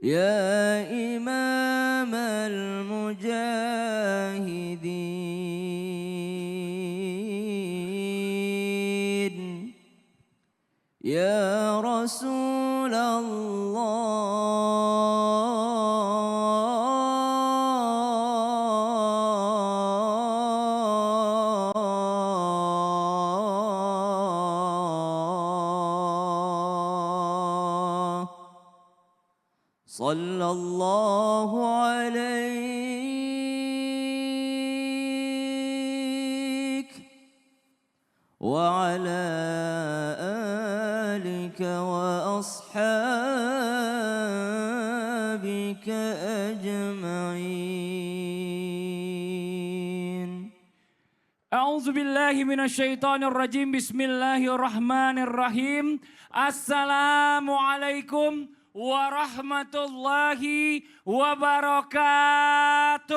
يا إمام المجاهدين يا رسول الله صلى الله عليك وعلى آلك وأصحابك أجمعين. A'udzu billahi minasyaitonir rajim. Bismillahirrahmanirrahim. Assalamualaikum warahmatullahi wabarakatuh.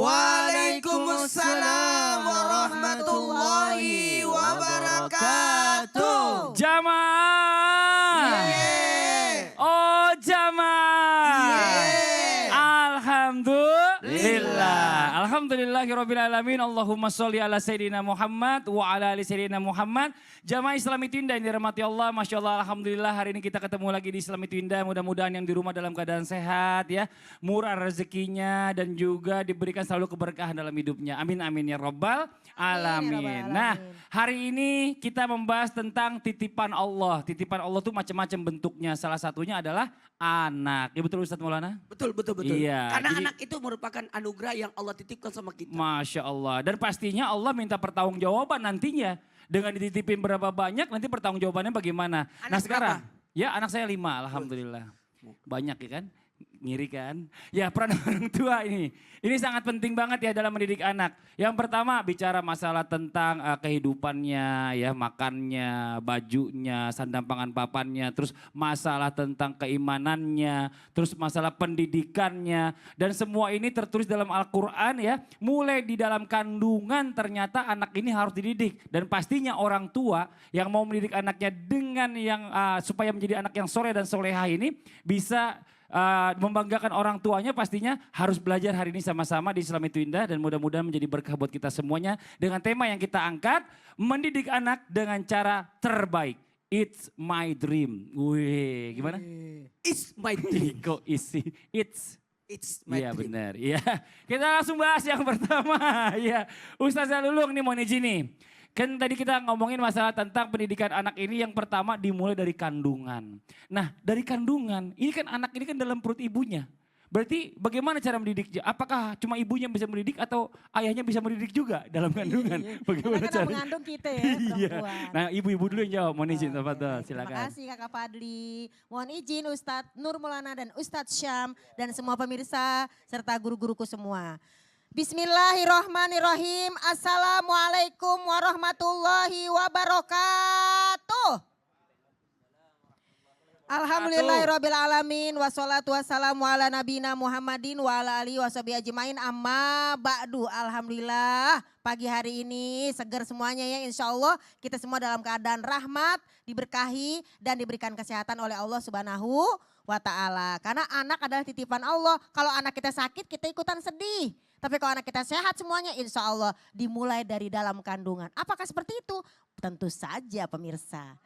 Waalaikumsalam warahmatullahi wabarakatuh. Jamaah. Yeay. Oh jamaah. Yeay. Alhamdulillah. Alhamdulillahirabbil alamin. Allahumma sholli ala sayidina Muhammad wa ala ali sayidina Muhammad. Jamaah Islami Twinda yang dirahmati Allah, Masya Allah, Alhamdulillah hari ini kita ketemu lagi di Islami Twinda. Mudah-mudahan yang di rumah dalam keadaan sehat ya, murah rezekinya dan juga diberikan selalu keberkahan dalam hidupnya. Amin amin ya robbal alamin. Nah hari ini kita membahas tentang titipan Allah. Titipan Allah itu macam-macam bentuknya, salah satunya adalah anak. Ya betul Ustadz Maulana? Betul. Iya, Karena jadi- anak itu merupakan anugerah yang Allah titipkan sama kita. Masya Allah. Dan pastinya Allah minta pertanggungjawaban nantinya. Dengan dititipin berapa banyak nanti pertanggungjawabannya bagaimana. Anak Nah sekarang, berapa? ya anak saya 5 Alhamdulillah. Banyak ya kan? Ngiri kan? Ya peran orang tua ini. Ini sangat penting banget ya dalam mendidik anak. Yang pertama bicara masalah tentang kehidupannya, ya makannya, bajunya, sandang pangan papannya. Terus masalah tentang keimanannya, terus masalah pendidikannya. Dan semua ini tertulis dalam Al-Quran ya. Mulai di dalam kandungan ternyata anak ini harus dididik. Dan pastinya orang tua yang mau mendidik anaknya dengan yang supaya menjadi anak yang soleh dan solehah ini bisa membanggakan orang tuanya, pastinya harus belajar hari ini sama-sama di Islami Twinda dan mudah-mudahan menjadi berkah buat kita semuanya dengan tema yang kita angkat, mendidik anak dengan cara terbaik. It's my dream. Wih, gimana? It's my dream. Kok isi? It's my Iya dream. benar. Iya. Kita langsung bahas yang pertama. Iya. Ustazah Lulung nih mau izin nih. Kan tadi kita ngomongin masalah tentang pendidikan anak ini yang pertama dimulai dari kandungan. Nah dari kandungan, ini kan anak ini kan dalam perut ibunya. Berarti bagaimana cara mendidiknya? Apakah cuma ibunya yang bisa mendidik atau ayahnya bisa mendidik juga dalam kandungan? Bagaimana Karena cara? mengandung kita ya Iya. perempuan. Nah ibu-ibu dulu yang jawab, mohon izin Oke, Tafadhol, baik. silakan. Terima kasih Kakak Fadli. Mohon izin Ustadz Nur Maulana dan Ustadz Syam dan semua pemirsa serta guru-guruku semua. Bismillahirrahmanirrahim. Assalamualaikum warahmatullahi wabarakatuh. Alhamdulillahirabbil alamin wassalatu wassalamu ala nabiyina Muhammadin wa ala alihi washabihi ajmain amma ba'du. Alhamdulillah pagi hari ini segar semuanya ya, insya Allah kita semua dalam keadaan rahmat, diberkahi dan diberikan kesehatan oleh Allah Subhanahu wa ta'ala. Karena anak adalah titipan Allah, kalau anak kita sakit kita ikutan sedih. Tapi kalau anak kita sehat semuanya insya Allah dimulai dari dalam kandungan. Apakah seperti itu? Tentu saja pemirsa.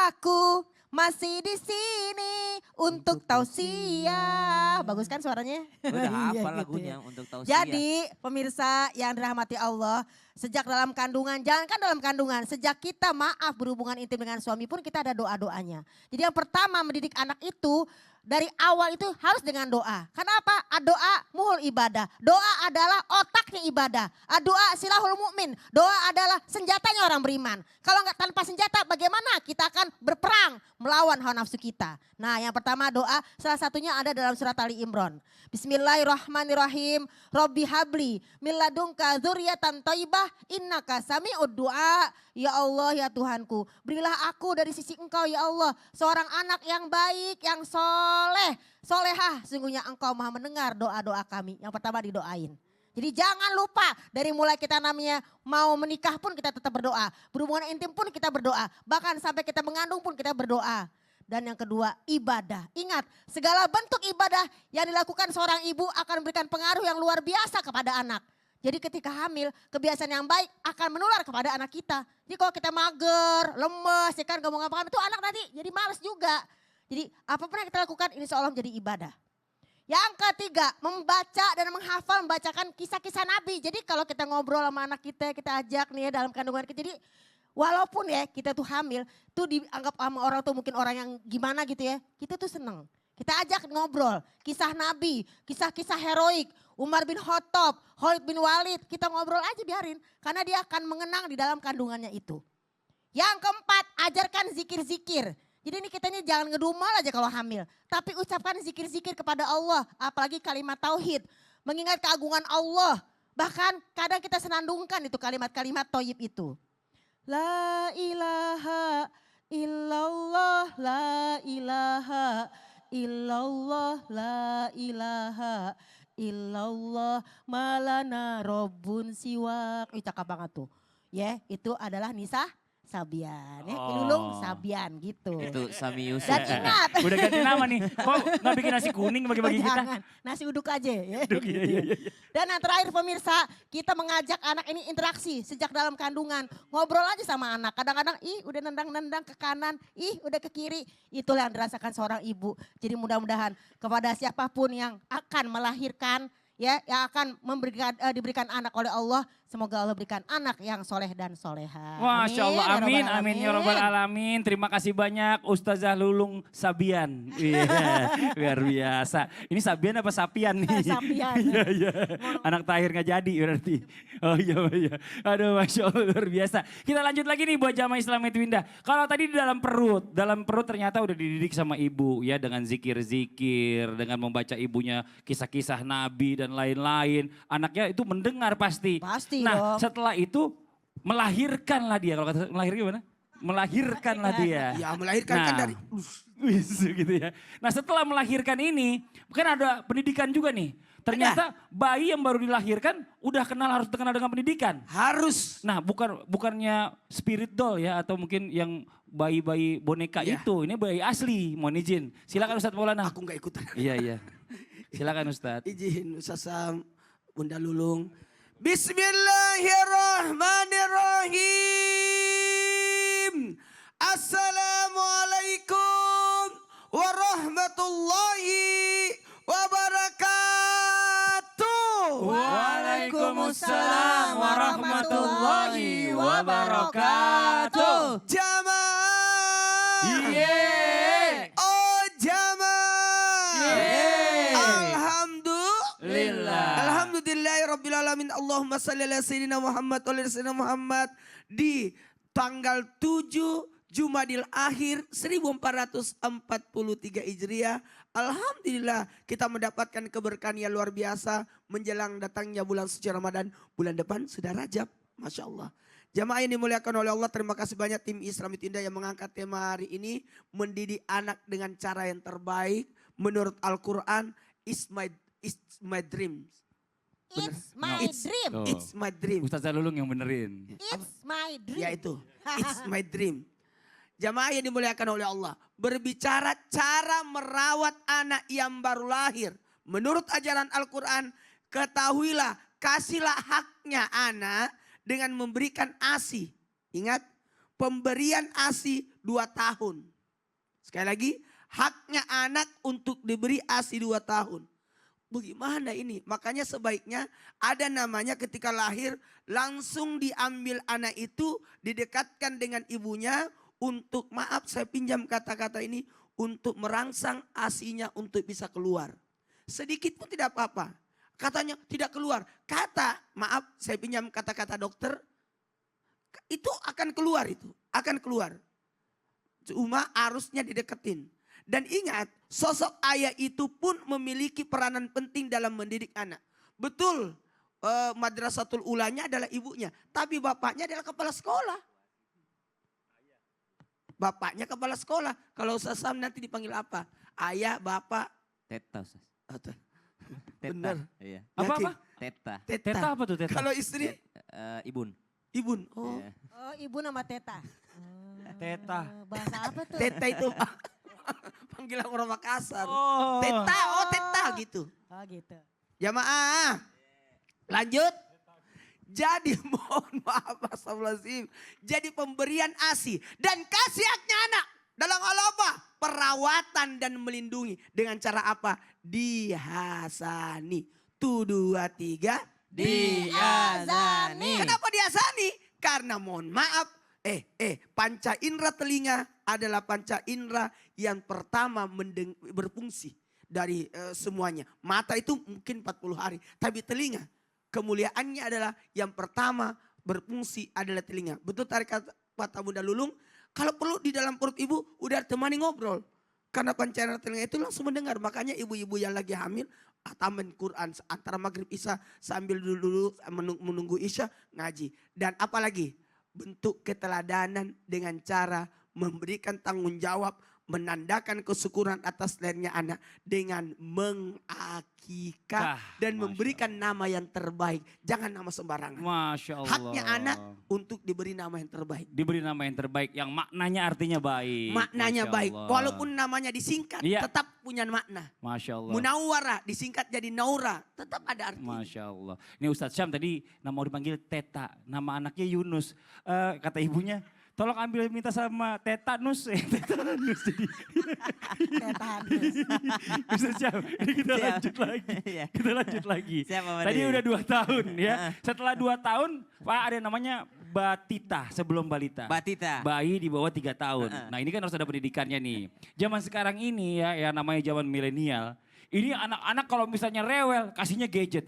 Aku masih di sini untuk tausiah. Bagus kan suaranya? Udah Iya, hafal gitu lagunya ya. untuk tausiah. Jadi pemirsa yang dirahmati Allah, sejak dalam kandungan, jangankan dalam kandungan, sejak kita maaf berhubungan intim dengan suami pun kita ada doa-doanya. Jadi yang pertama mendidik anak itu dari awal itu harus dengan doa. Kenapa? Doa muhul ibadah. Doa adalah otaknya ibadah. Doa silahul mukmin. Doa adalah senjatanya orang beriman. Kalau nggak tanpa senjata bagaimana kita akan berperang melawan hawa nafsu kita. Nah yang pertama doa salah satunya ada dalam surat Ali Imran. Bismillahirrahmanirrahim. Robbi habli milladunka dzurriatan thayyibah innaka sami'ud du'a. Ya Allah ya Tuhanku, berilah aku dari sisi Engkau ya Allah seorang anak yang baik, yang solehah. Sungguhnya Engkau maha mendengar doa-doa kami. Yang pertama didoain. Jadi jangan lupa dari mulai kita namanya mau menikah pun kita tetap berdoa. Berhubungan intim pun kita berdoa. Bahkan sampai kita mengandung pun kita berdoa. Dan yang kedua, ibadah. Ingat, segala bentuk ibadah yang dilakukan seorang ibu akan memberikan pengaruh yang luar biasa kepada anak. Jadi ketika hamil, kebiasaan yang baik akan menular kepada anak kita. Jadi kalau kita mager, lemes, ya kan gak mau ngapa-ngapain, itu anak nanti jadi males juga. Jadi apapun yang kita lakukan ini seolah menjadi ibadah. Yang ketiga, membaca dan menghafal, membacakan kisah-kisah Nabi. Jadi kalau kita ngobrol sama anak kita ajak nih ya dalam kandungan kita. Jadi walaupun ya kita tuh hamil, tuh dianggap sama orang tuh mungkin orang yang gimana gitu ya. Kita tuh seneng. Kita ajak ngobrol, kisah Nabi, kisah-kisah heroik, Umar bin Khattab, Khalid bin Walid. Kita ngobrol aja biarin, karena dia akan mengenang di dalam kandungannya itu. Yang keempat, ajarkan zikir-zikir. Jadi ini kita ini jangan ngedumel aja kalau hamil. Tapi ucapkan zikir-zikir kepada Allah, apalagi kalimat tauhid. Mengingat keagungan Allah, bahkan kadang kita senandungkan itu kalimat-kalimat thayyib itu. La ilaha illallah, la ilaha illallah, la ilaha illallah, malana robbun siwak. Cakep banget tuh. Ya, itu adalah Nisa Sabian. Ya, Ilulung Sabian gitu. Itu Sami Yusuf. Dan ingat. Udah ganti nama nih. Kok gak bikin nasi kuning bagi-bagi kita? Jangan, nasi uduk aja ya. Uduk, iya. Dan yang terakhir pemirsa, kita mengajak anak ini interaksi sejak dalam kandungan. Ngobrol aja sama anak. Kadang-kadang udah nendang-nendang ke kanan, udah ke kiri. Itulah yang dirasakan seorang ibu. Jadi mudah-mudahan kepada siapapun yang akan melahirkan, ya, yang akan diberikan anak oleh Allah, semoga Allah berikan anak yang soleh dan soleha. Masya Allah, ya amin, Rabbal amin ya Rabbal Alamin. Terima kasih banyak Ustazah Lulung Sabian. Iya, luar biasa. Ini Sabian apa Sapian nih? Sapian. Iya. Anak terakhir gak jadi berarti. Oh iya. Aduh Masya Allah luar biasa. Kita lanjut lagi nih buat jamaah Islam itu indah. Kalau tadi di dalam perut ternyata udah dididik sama ibu ya dengan zikir-zikir, dengan membaca ibunya kisah-kisah Nabi dan lain-lain. Anaknya itu mendengar pasti. Pasti Nah dong. setelah itu melahirkanlah dia. Kalau kata melahirkan gimana? Melahirkanlah dia. Ya melahirkan kan dari... Gitu ya. Nah setelah melahirkan ini kan ada pendidikan juga nih. Ternyata bayi yang baru dilahirkan harus kenal dengan pendidikan. Harus. Nah bukannya spirit doll ya atau mungkin yang bayi-bayi boneka Iya. itu. Ini bayi asli, mohon izin. Silakan Ustadz Maulana. Aku gak ikutan. Iya. Silakan Ustadz. Izin Ustaz Sam, Bunda Lulung. Bismillahirrahmanirrahim. Assalamualaikum warahmatullahi wabarakatuh. Waalaikumsalam warahmatullahi wabarakatuh. Jamaah. Yeay. Oh jamaah. Yeay. Alhamdulillah. Alhamdulillahirrabbilalamin. Allahumma salli ala sayyidina Muhammad wa ala sayyidina Muhammad. Di tanggal 7 Jumadil Akhir 1443 Hijriah. Alhamdulillah kita mendapatkan keberkahan yang luar biasa menjelang datangnya bulan suci Ramadan. Bulan depan sudah Rajab. Masya Allah. Jamaah yang dimuliakan oleh Allah, terima kasih banyak tim Islam Itu Indah yang mengangkat tema hari ini. Mendidik anak dengan cara yang terbaik. Menurut Al-Quran, it's my dream. It's my dream. Oh. It's my dream. Ustazah Lulung yang benerin. It's my dream. Ya itu, it's my dream. Jamaah yang dimuliakan oleh Allah. Berbicara cara merawat anak yang baru lahir. Menurut ajaran Al-Quran, ketahuilah, kasihlah haknya anak dengan memberikan ASI. Ingat, pemberian ASI 2 tahun. Sekali lagi, haknya anak untuk diberi ASI 2 tahun. Bagaimana ini? Makanya sebaiknya ada namanya ketika lahir langsung diambil anak itu, didekatkan dengan ibunya untuk, maaf saya pinjam kata-kata ini, untuk merangsang ASI-nya untuk bisa keluar. Sedikit pun tidak apa-apa. Katanya tidak keluar. Maaf saya pinjam kata-kata dokter, itu akan keluar itu. Akan keluar. Cuma harusnya dideketin. Dan ingat, sosok ayah itu pun memiliki peranan penting dalam mendidik anak. Betul, madrasatul ulanya adalah ibunya. Tapi bapaknya adalah kepala sekolah. Bapaknya kepala sekolah. Kalau Ustaz Sam nanti dipanggil apa? Ayah, bapak. Teta, Ustaz. Teta. Teta. Benar. Iya. Apa? Teta. Teta apa tuh teta? Kalau istri, Ibun. ibun. Oh, Iya. Oh ibu nama Teta. Teta. Bahasa apa tuh? teta itu manggil orang Makassar. Oh. Teta gitu. Oh gitu. Jamaah, lanjut. Jadi mohon maaf astagfirullahaladzim. Jadi pemberian ASI dan kasih haknya anak. Dalam hal apa? Perawatan dan melindungi. Dengan cara apa? Dihasani. Tuh 2, 3. Diazani. Kenapa dihasani? Karena mohon maaf. Panca indera telinga adalah panca indera yang pertama berfungsi dari semuanya. Mata itu mungkin 40 hari. Tapi telinga. Kemuliaannya adalah yang pertama berfungsi adalah telinga. Betul tarik kata Bunda Lulung. Kalau perlu di dalam perut ibu udah temani ngobrol. Karena pancaran telinga itu langsung mendengar. Makanya ibu-ibu yang lagi hamil taman Quran antara maghrib isya sambil dulu menunggu isya ngaji. Dan apalagi bentuk keteladanan dengan cara memberikan tanggung jawab. Menandakan kesyukuran atas lahirnya anak dengan mengakikah dan memberikan nama yang terbaik. Jangan nama sembarangan. Masya Allah. Haknya anak untuk diberi nama yang terbaik. Diberi nama yang terbaik yang maknanya artinya baik. Maknanya Masya baik. Allah. Walaupun namanya disingkat Iya. tetap punya makna. Masya Allah. Munawwarah disingkat jadi Naura. Tetap ada arti. Masya Allah. Ini Ustadz Syam tadi mau dipanggil Teta. Nama anaknya Yunus. Kata ibunya, tolong ambil minta sama tetanus. Tetanus jadi. Tetanus. Ustadz Syam, ini kita Siap. lanjut lagi. Iya. Kita lanjut lagi. Siap, Mama Tadi Dewi. udah 2 tahun ya. Setelah 2 tahun, Pak ada yang namanya Batita sebelum balita. Batita. Bayi di bawah 3 tahun. Nah ini kan harus ada pendidikannya nih. Zaman sekarang ini ya yang namanya zaman milenial. Ini anak-anak kalau misalnya rewel, kasihnya gadget.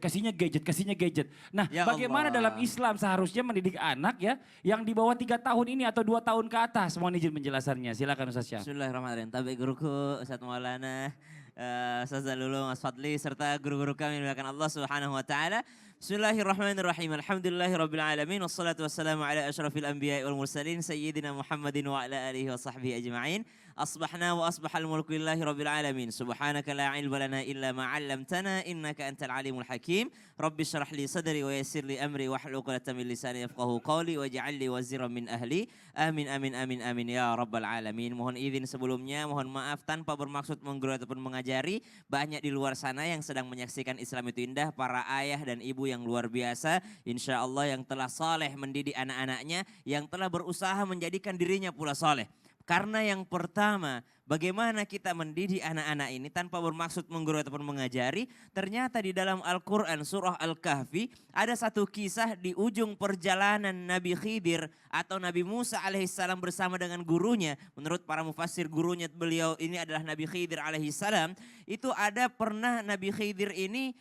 Nah Ya bagaimana Allah. dalam Islam seharusnya mendidik anak ya yang di bawah 3 tahun ini atau 2 tahun ke atas. Mohon izin penjelasannya, silakan Ustaz Syam. Bismillahirrahmanirrahim. Tabi guruku Ustaz Maulana, Ustaz Lulung, Mas Fadli serta guru-guru kami dimuliakan Allah Subhanahu wa taala. Bismillahirrahmanirrahim. Alhamdulillahirabbil alamin wassalatu wassalamu ala asyrafil anbiya'i wal mursalin sayyidina Muhammadin wa ala alihi wa sahbihi ajma'in. Asbahna wa asbahal mulku lillahi rabbil alamin. Subhanaka la ilma lana illa ma 'allamtana innaka antal alimul hakim. Rabbi shrah li sadri wa yassir li amri wahlul 'uqdatam min lisani yafqahu qawli waj'al li waziran min ahli. Amin amin amin amin ya rabbal alamin. Mohon izin sebelumnya, mohon maaf tanpa bermaksud menggurui ataupun mengajari. Banyak di luar sana yang sedang menyaksikan Islam itu indah, para ayah dan ibu yang luar biasa, insya Allah yang telah saleh mendidik anak-anaknya, yang telah berusaha menjadikan dirinya pula saleh. Karena yang pertama, bagaimana kita mendidik anak-anak ini tanpa bermaksud menggurui ataupun mengajari. Ternyata di dalam Al-Quran surah Al-Kahfi ada satu kisah di ujung perjalanan Nabi Khidir atau Nabi Musa alaihissalam bersama dengan gurunya. Menurut para mufassir gurunya beliau ini adalah Nabi Khidir alaihissalam. Itu ada pernah Nabi Khidir ini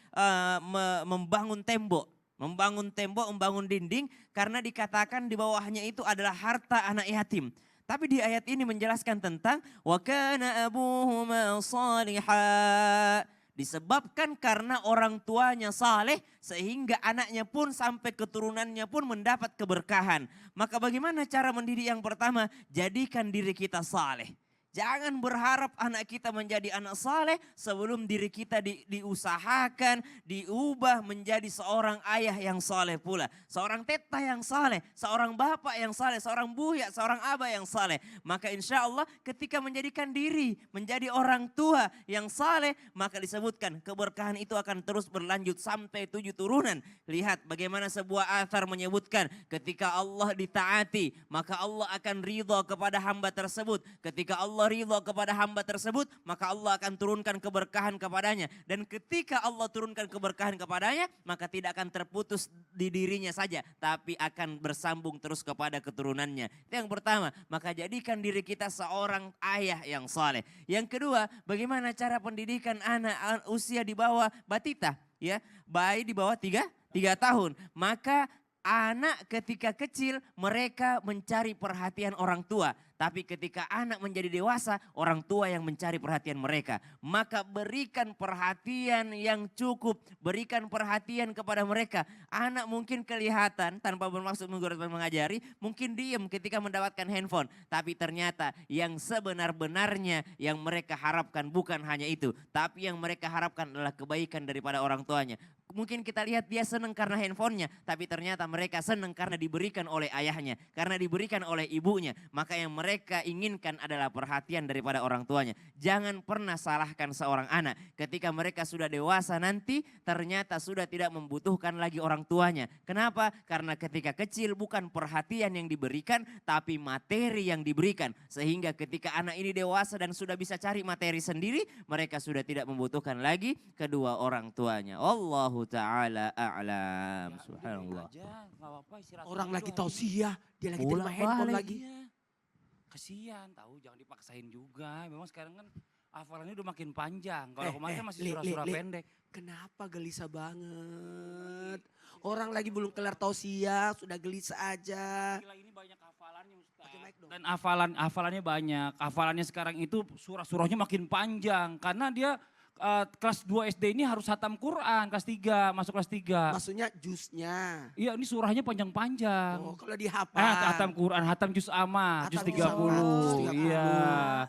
membangun tembok. Membangun dinding karena dikatakan di bawahnya itu adalah harta anak yatim. Tapi di ayat ini menjelaskan tentang wa kana abuhuma salihah. Disebabkan karena orang tuanya saleh sehingga anaknya pun sampai keturunannya pun mendapat keberkahan. Maka bagaimana cara mendidik yang pertama? Jadikan diri kita saleh. Jangan berharap anak kita menjadi anak saleh sebelum diri kita diusahakan, diubah menjadi seorang ayah yang saleh pula. Seorang teta yang saleh, seorang bapak yang saleh, seorang buya, seorang abah yang saleh. Maka insya Allah ketika menjadikan diri menjadi orang tua yang saleh, maka disebutkan keberkahan itu akan terus berlanjut sampai 7 turunan. Lihat bagaimana sebuah athar menyebutkan ketika Allah ditaati, maka Allah akan ridha kepada hamba tersebut. Ketika Allah ridha kepada hamba tersebut, maka Allah akan turunkan keberkahan kepadanya. Dan ketika Allah turunkan keberkahan kepadanya, maka tidak akan terputus di dirinya saja, tapi akan bersambung terus kepada keturunannya. Itu yang pertama, maka jadikan diri kita seorang ayah yang saleh. Yang kedua, bagaimana cara pendidikan anak usia di bawah batita, ya, bayi di bawah 3 tahun. Maka anak ketika kecil mereka mencari perhatian orang tua. Tapi ketika anak menjadi dewasa, orang tua yang mencari perhatian mereka. Maka berikan perhatian yang cukup, berikan perhatian kepada mereka. Anak mungkin kelihatan tanpa bermaksud menggurui dan mengajari, mungkin diam ketika mendapatkan handphone. Tapi ternyata yang sebenar-benarnya yang mereka harapkan bukan hanya itu. Tapi yang mereka harapkan adalah kebaikan daripada orang tuanya. Mungkin kita lihat dia senang karena handphonenya, tapi ternyata mereka senang karena diberikan oleh ayahnya, karena diberikan oleh ibunya. Maka yang mereka inginkan adalah perhatian daripada orang tuanya. Jangan pernah salahkan seorang anak ketika mereka sudah dewasa nanti ternyata sudah tidak membutuhkan lagi orang tuanya. Kenapa? Karena ketika kecil bukan perhatian yang diberikan, tapi materi yang diberikan. Sehingga ketika anak ini dewasa dan sudah bisa cari materi sendiri, mereka sudah tidak membutuhkan lagi kedua orang tuanya. Allahu ta'ala a'lam. Subhanallah. Orang lagi tausiah, dia lagi terima Bolak-balik, handphone lagi. iya. Kasihan tahu, jangan dipaksain juga. Memang sekarang kan hafalannya udah makin panjang. Kalau kemarin masih surah-surah pendek. Kenapa gelisah banget? Orang lagi belum kelar tausiah, sudah gelisah aja. Gila, ini banyak hafalannya Ustaz. Pakai mic dong. Dan hafalannya banyak. Hafalannya sekarang itu surah-surahnya makin panjang. Karena dia kelas 2 SD ini harus hatam Quran, kelas 3, masuk kelas 3. Maksudnya jusnya. Iya, ini surahnya panjang-panjang. Oh, kalau dihafal. Hatam Quran, hatam juz amma, juz Hatam 30. juz amma, juz 30. Iya.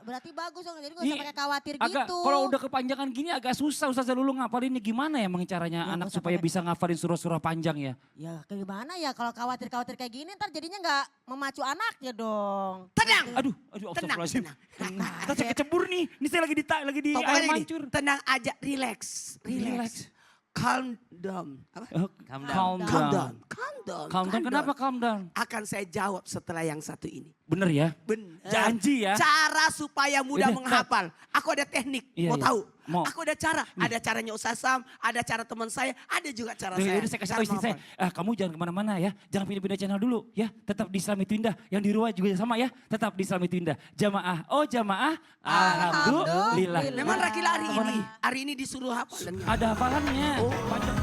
Berarti bagus dong, jadi gak usah Iya, pakai khawatir Agak, gitu. kalau udah kepanjangan gini agak susah Ustaz Lulu ngapalinnya. Gimana ya emang caranya Ya, anak nggak usah supaya pakai- bisa ngafalin surah-surah panjang ya? Ya gimana ya kalau khawatir-khawatir kayak gini ntar jadinya gak memacu anaknya dong. Tenang. Aduh, Tenang, astagfirullahaladzim. tenang. Kita saya kecebur nih. Ini saya lagi di Pokoknya air gini, mancur. tenang aja, relax. Relax. Calm down. Apa? Calm down. Calm Calm down. down. Calm down. Calm down, kenapa calm down? Akan saya jawab setelah yang satu ini. Bener ya? Benar. Janji ya? Cara supaya mudah Udah, menghafal. Aku ada teknik, Iya, mau iya. tahu? Mau. Aku ada cara. Ada caranya Ustaz Sam, ada cara teman saya, ada juga cara Yaudah, saya. yaudah, saya kasih Cara tahu istri saya. menghafal. Kamu jangan kemana-mana ya. Jangan pindah-pindah channel dulu ya. Tetap di Islam itu indah. Yang di Ruwa juga sama ya. Tetap di Islam itu indah. Jamaah. Oh jamaah. Alhamdulillah. Alhamdulillah. Memang Rakila hari Apa ini, lagi? hari ini disuruh hafal. Ada hafalannya. Panjang.